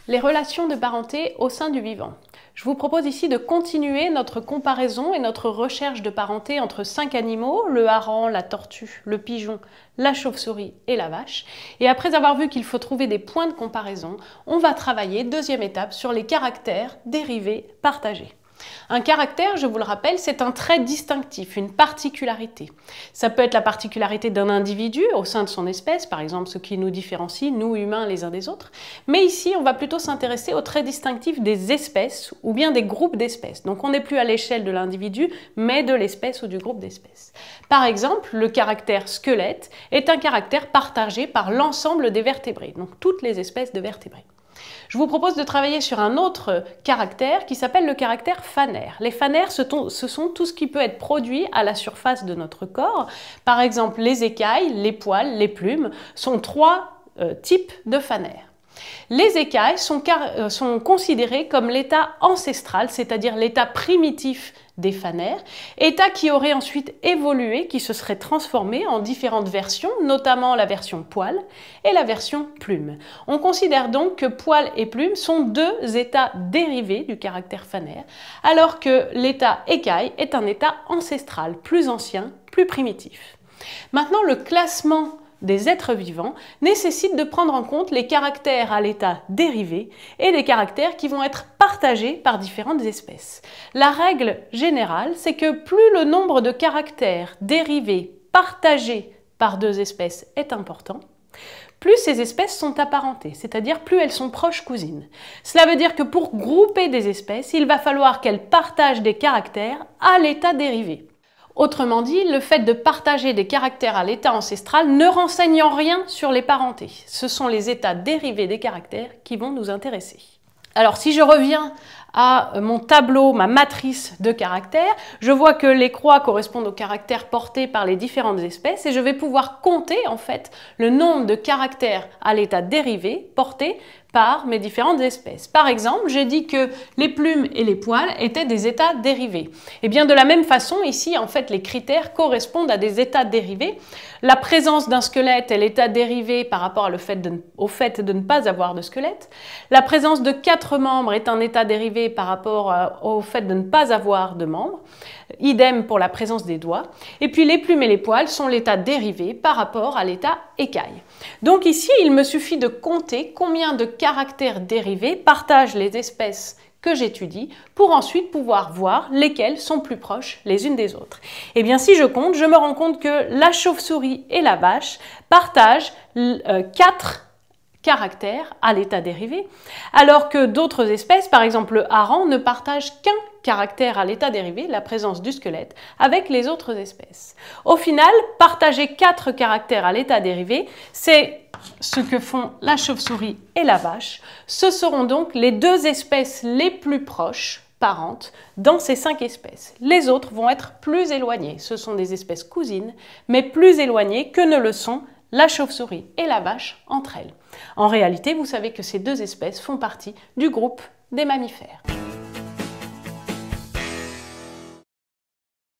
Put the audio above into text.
Les relations de parenté au sein du vivant. Je vous propose ici de continuer notre comparaison et notre recherche de parenté entre 5 animaux, le hareng, la tortue, le pigeon, la chauve-souris et la vache. Et après avoir vu qu'il faut trouver des points de comparaison, on va travailler, deuxième étape, sur les caractères dérivés partagés. Un caractère, je vous le rappelle, c'est un trait distinctif, une particularité. Ça peut être la particularité d'un individu au sein de son espèce, par exemple ce qui nous différencie, nous humains les uns des autres. Mais ici, on va plutôt s'intéresser aux traits distinctifs des espèces ou bien des groupes d'espèces. Donc on n'est plus à l'échelle de l'individu, mais de l'espèce ou du groupe d'espèces. Par exemple, le caractère squelette est un caractère partagé par l'ensemble des vertébrés, donc toutes les espèces de vertébrés. Je vous propose de travailler sur un autre caractère qui s'appelle le caractère phanaire. Les phanaires, ce sont tout ce qui peut être produit à la surface de notre corps. Par exemple, les écailles, les poils, les plumes sont trois types de phanaires. Les écailles sont considérées comme l'état ancestral, c'est-à-dire l'état primitif des phanaires, état qui aurait ensuite évolué, qui se serait transformé en différentes versions, notamment la version poil et la version plume. On considère donc que poil et plume sont deux états dérivés du caractère phanaire, alors que l'état écaille est un état ancestral, plus ancien, plus primitif. Maintenant, le classement des êtres vivants nécessite de prendre en compte les caractères à l'état dérivé et les caractères qui vont être partagés par différentes espèces. La règle générale, c'est que plus le nombre de caractères dérivés partagés par deux espèces est important, plus ces espèces sont apparentées, c'est-à-dire plus elles sont proches cousines. Cela veut dire que pour grouper des espèces, il va falloir qu'elles partagent des caractères à l'état dérivé. Autrement dit, le fait de partager des caractères à l'état ancestral ne renseigne en rien sur les parentés. Ce sont les états dérivés des caractères qui vont nous intéresser. Alors si je reviens à mon tableau, ma matrice de caractères, je vois que les croix correspondent aux caractères portés par les différentes espèces et je vais pouvoir compter en fait le nombre de caractères à l'état dérivé portés par mes différentes espèces. Par exemple, j'ai dit que les plumes et les poils étaient des états dérivés. Et bien de la même façon, ici, en fait, les critères correspondent à des états dérivés. La présence d'un squelette est l'état dérivé par rapport au fait de ne pas avoir de squelette. La présence de 4 membres est un état dérivé par rapport au fait de ne pas avoir de membres. Idem pour la présence des doigts. Et puis les plumes et les poils sont l'état dérivé par rapport à l'état écaille. Donc ici, il me suffit de compter combien de caractères dérivés partagent les espèces que j'étudie pour ensuite pouvoir voir lesquelles sont plus proches les unes des autres. Et bien si je compte, je me rends compte que la chauve-souris et la vache partagent 4 caractères à l'état dérivé, alors que d'autres espèces, par exemple le hareng, ne partagent qu'un caractère à l'état dérivé, la présence du squelette, avec les autres espèces. Au final, partager 4 caractères à l'état dérivé, c'est ce que font la chauve-souris et la vache. Ce seront donc les 2 espèces les plus proches, parentes, dans ces 5 espèces. Les autres vont être plus éloignées. Ce sont des espèces cousines, mais plus éloignées que ne le sont la chauve-souris et la vache entre elles. En réalité, vous savez que ces 2 espèces font partie du groupe des mammifères.